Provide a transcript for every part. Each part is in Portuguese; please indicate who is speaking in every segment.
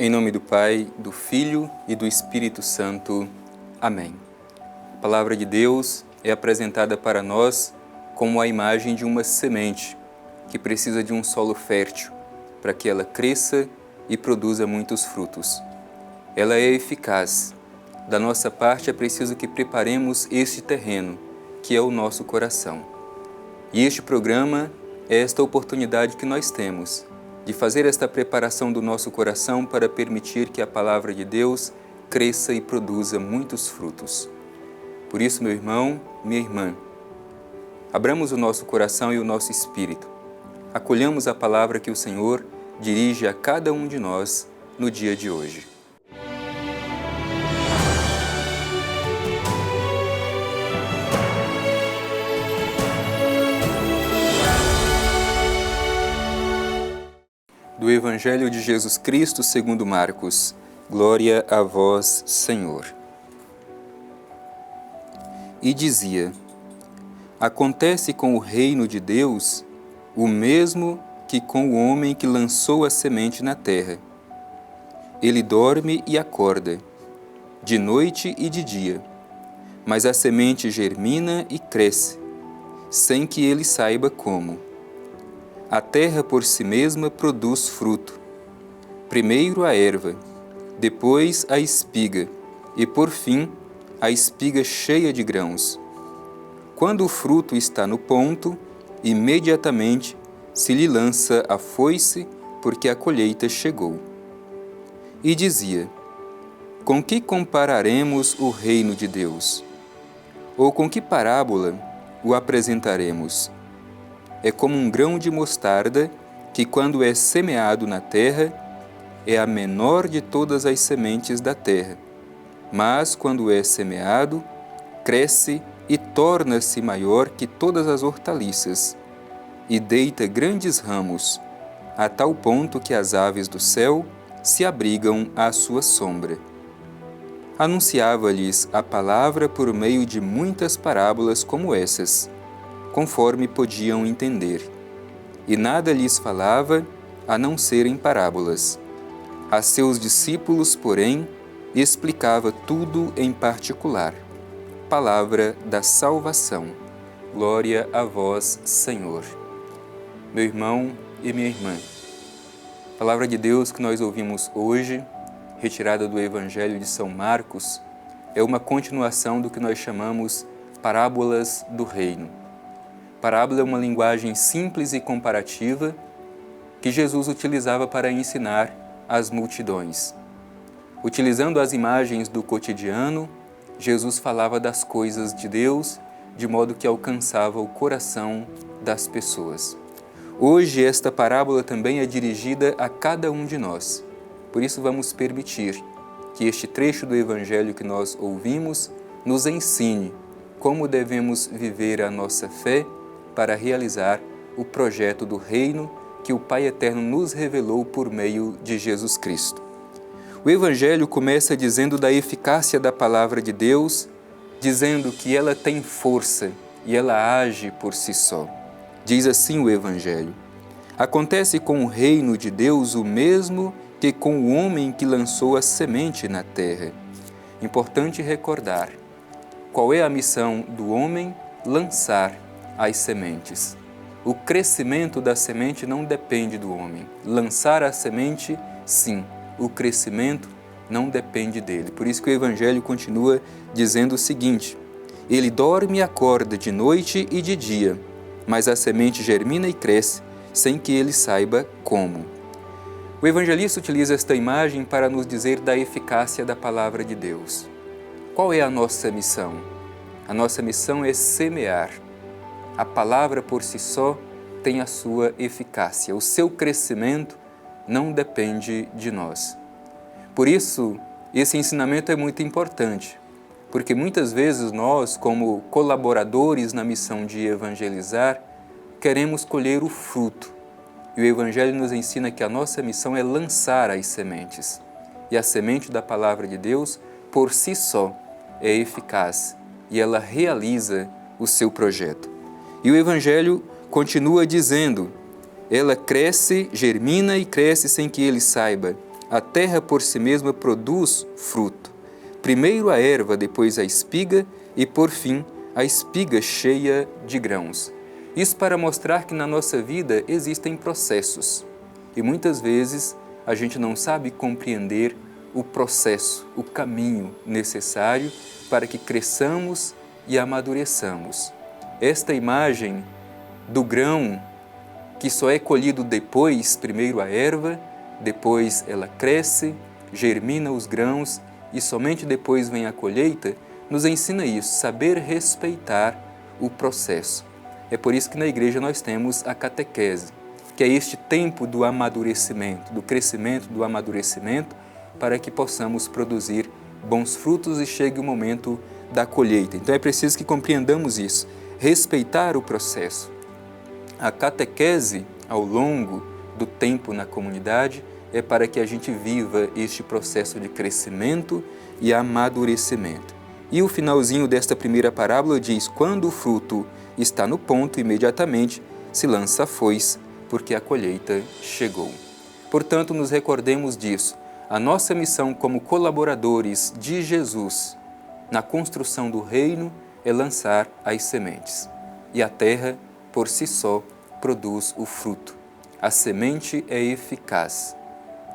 Speaker 1: Em nome do Pai, do Filho e do Espírito Santo. Amém. A palavra de Deus é apresentada para nós como a imagem de uma semente que precisa de um solo fértil para que ela cresça e produza muitos frutos. Ela é eficaz. Da nossa parte é preciso que preparemos este terreno, que é o nosso coração. E este programa é esta oportunidade que nós temos de fazer esta preparação do nosso coração para permitir que a palavra de Deus cresça e produza muitos frutos. Por isso, meu irmão, minha irmã, abramos o nosso coração e o nosso espírito. Acolhamos a palavra que o Senhor dirige a cada um de nós no dia de hoje. Do Evangelho de Jesus Cristo segundo Marcos. Glória a vós, Senhor. E dizia: acontece com o reino de Deus o mesmo que com o homem que lançou a semente na terra. Ele dorme e acorda, de noite e de dia, mas a semente germina e cresce, sem que ele saiba como. A terra por si mesma produz fruto. Primeiro a erva, depois a espiga, e por fim a espiga cheia de grãos. Quando o fruto está no ponto, imediatamente se lhe lança a foice, porque a colheita chegou. E dizia: com que compararemos o reino de Deus? Ou com que parábola o apresentaremos? É como um grão de mostarda que, quando é semeado na terra, é a menor de todas as sementes da terra. Mas, quando é semeado, cresce e torna-se maior que todas as hortaliças, e deita grandes ramos, a tal ponto que as aves do céu se abrigam à sua sombra. Anunciava-lhes a palavra por meio de muitas parábolas como essas, conforme podiam entender. E nada lhes falava, a não ser em parábolas. A seus discípulos, porém, explicava tudo em particular. Palavra da salvação. Glória a vós, Senhor. Meu irmão e minha irmã, a palavra de Deus que nós ouvimos hoje, retirada do Evangelho de São Marcos, é uma continuação do que nós chamamos parábolas do reino. Parábola é uma linguagem simples e comparativa que Jesus utilizava para ensinar as multidões. Utilizando as imagens do cotidiano, Jesus falava das coisas de Deus, de modo que alcançava o coração das pessoas. Hoje, esta parábola também é dirigida a cada um de nós. Por isso, vamos permitir que este trecho do Evangelho que nós ouvimos nos ensine como devemos viver a nossa fé para realizar o projeto do reino que o Pai Eterno nos revelou por meio de Jesus Cristo. O Evangelho começa dizendo da eficácia da palavra de Deus, dizendo que ela tem força e ela age por si só. Diz assim o Evangelho: acontece com o reino de Deus o mesmo que com o homem que lançou a semente na terra. Importante recordar, qual é a missão do homem? Lançar as sementes. O crescimento da semente não depende do homem. Lançar a semente, sim. O crescimento não depende dele. Por isso que o Evangelho continua dizendo o seguinte: ele dorme e acorda de noite e de dia, mas a semente germina e cresce, sem que ele saiba como. O evangelista utiliza esta imagem para nos dizer da eficácia da palavra de Deus. Qual é a nossa missão? A nossa missão é semear. A palavra por si só tem a sua eficácia. O seu crescimento não depende de nós. Por isso, esse ensinamento é muito importante, porque muitas vezes nós, como colaboradores na missão de evangelizar, queremos colher o fruto. E o Evangelho nos ensina que a nossa missão é lançar as sementes. E a semente da palavra de Deus, por si só, é eficaz e ela realiza o seu projeto. E o Evangelho continua dizendo: ela cresce, germina e cresce sem que ele saiba. a terra por si mesma produz fruto. Primeiro a erva, depois a espiga e, por fim, a espiga cheia de grãos. Isso para mostrar que na nossa vida existem processos. E muitas vezes a gente não sabe compreender o processo, o caminho necessário para que cresçamos e amadureçamos. Esta imagem do grão que só é colhido depois, primeiro a erva, depois ela cresce, germina os grãos e somente depois vem a colheita, nos ensina isso, saber respeitar o processo. É por isso que na igreja nós temos a catequese, que é este tempo do amadurecimento, do crescimento, do amadurecimento, para que possamos produzir bons frutos e chegue o momento da colheita. Então é preciso que compreendamos isso, respeitar o processo. A catequese, ao longo do tempo na comunidade, é para que a gente viva este processo de crescimento e amadurecimento. E o finalzinho desta primeira parábola diz: quando o fruto está no ponto, imediatamente se lança a foice, porque a colheita chegou. Portanto, nos recordemos disso. A nossa missão como colaboradores de Jesus na construção do reino é lançar as sementes. E a terra, por si só, produz o fruto. A semente é eficaz.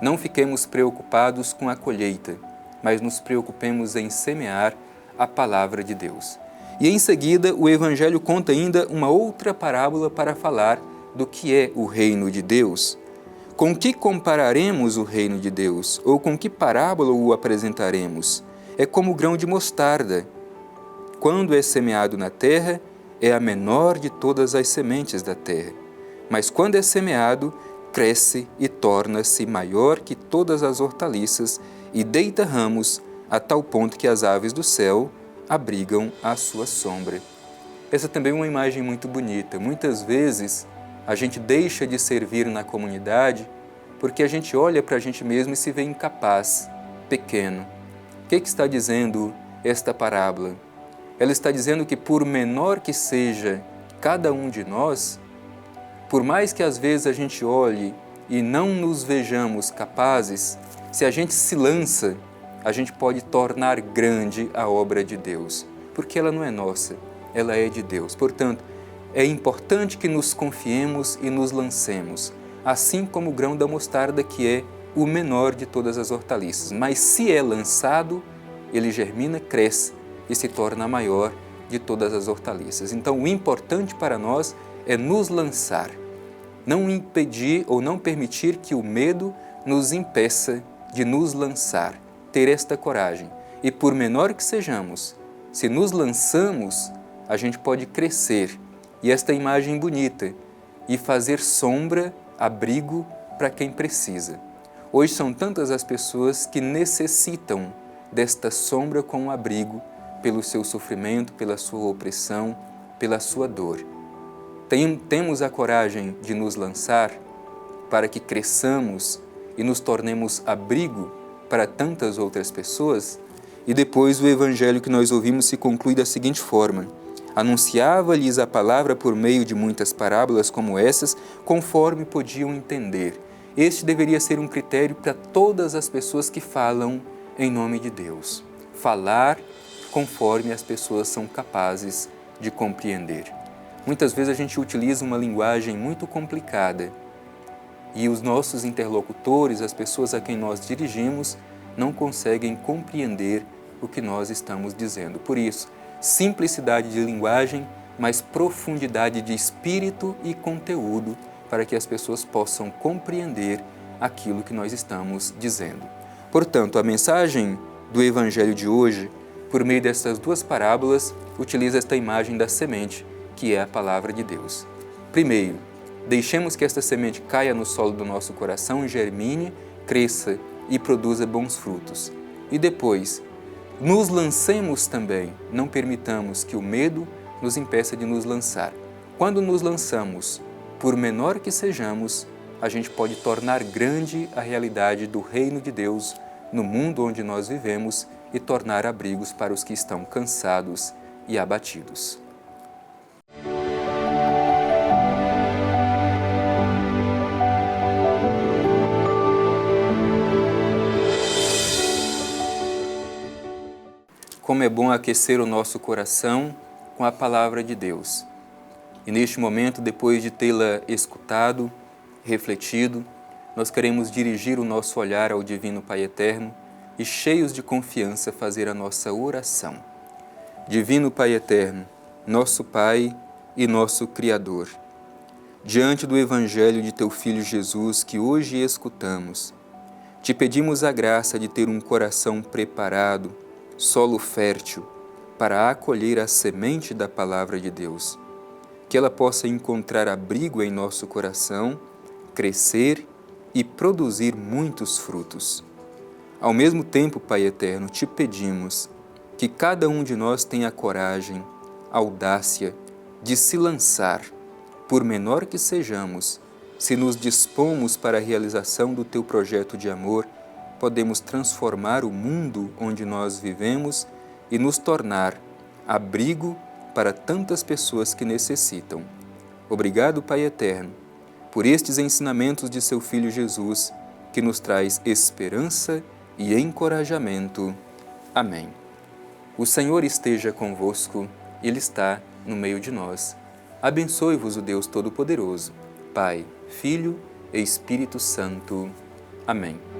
Speaker 1: Não fiquemos preocupados com a colheita, mas nos preocupemos em semear a palavra de Deus. E em seguida, o Evangelho conta ainda uma outra parábola para falar do que é o reino de Deus. Com que compararemos o reino de Deus? Ou com que parábola o apresentaremos? É como o grão de mostarda. Quando é semeado na terra, é a menor de todas as sementes da terra. Mas quando é semeado, cresce e torna-se maior que todas as hortaliças e deita ramos a tal ponto que as aves do céu abrigam à sua sombra. Essa também é uma imagem muito bonita. Muitas vezes a gente deixa de servir na comunidade porque a gente olha para a gente mesmo e se vê incapaz, pequeno. O que está dizendo esta parábola? Ela está dizendo que por menor que seja cada um de nós, por mais que às vezes a gente olhe e não nos vejamos capazes, se a gente se lança, a gente pode tornar grande a obra de Deus, porque ela não é nossa, ela é de Deus. Portanto, é importante que nos confiemos e nos lancemos, assim como o grão da mostarda, que é o menor de todas as hortaliças. Mas se é lançado, ele germina, cresce e se torna a maior de todas as hortaliças. Então, o importante para nós é nos lançar, não impedir ou não permitir que o medo nos impeça de nos lançar, ter esta coragem. E por menor que sejamos, se nos lançamos, a gente pode crescer. E esta imagem bonita, e fazer sombra, abrigo para quem precisa. Hoje são tantas as pessoas que necessitam desta sombra como abrigo pelo seu sofrimento, pela sua opressão, pela sua dor. Temos a coragem de nos lançar para que cresçamos e nos tornemos abrigo para tantas outras pessoas? E depois o evangelho que nós ouvimos se conclui da seguinte forma: anunciava-lhes a palavra por meio de muitas parábolas como essas, conforme podiam entender. Este deveria ser um critério para todas as pessoas que falam em nome de Deus. Falar conforme as pessoas são capazes de compreender. Muitas vezes a gente utiliza uma linguagem muito complicada e os nossos interlocutores, as pessoas a quem nós dirigimos, não conseguem compreender o que nós estamos dizendo. Por isso, simplicidade de linguagem, mas profundidade de espírito e conteúdo para que as pessoas possam compreender aquilo que nós estamos dizendo. Portanto, a mensagem do Evangelho de hoje, por meio dessas duas parábolas, utiliza esta imagem da semente, que é a palavra de Deus. Primeiro, deixemos que esta semente caia no solo do nosso coração, germine, cresça e produza bons frutos. E depois, nos lancemos também, não permitamos que o medo nos impeça de nos lançar. Quando nos lançamos, por menor que sejamos, a gente pode tornar grande a realidade do reino de Deus no mundo onde nós vivemos e tornar abrigos para os que estão cansados e abatidos. como é bom aquecer o nosso coração com a palavra de Deus. E neste momento, depois de tê-la escutado, refletido, nós queremos dirigir o nosso olhar ao Divino Pai Eterno e, cheios de confiança, fazer a nossa oração. Divino Pai Eterno, nosso Pai e nosso Criador, diante do Evangelho de Teu Filho Jesus que hoje escutamos, te pedimos a graça de ter um coração preparado, solo fértil, para acolher a semente da Palavra de Deus, que ela possa encontrar abrigo em nosso coração, crescer e produzir muitos frutos. Ao mesmo tempo, Pai Eterno, te pedimos que cada um de nós tenha coragem, audácia de se lançar, por menor que sejamos, se nos dispomos para a realização do Teu projeto de amor, podemos transformar o mundo onde nós vivemos e nos tornar abrigo para tantas pessoas que necessitam. Obrigado, Pai Eterno, por estes ensinamentos de Seu Filho Jesus, que nos traz esperança e encorajamento. Amém. O Senhor esteja convosco, Ele está no meio de nós. Abençoe-vos o Deus Todo-Poderoso, Pai, Filho e Espírito Santo. Amém.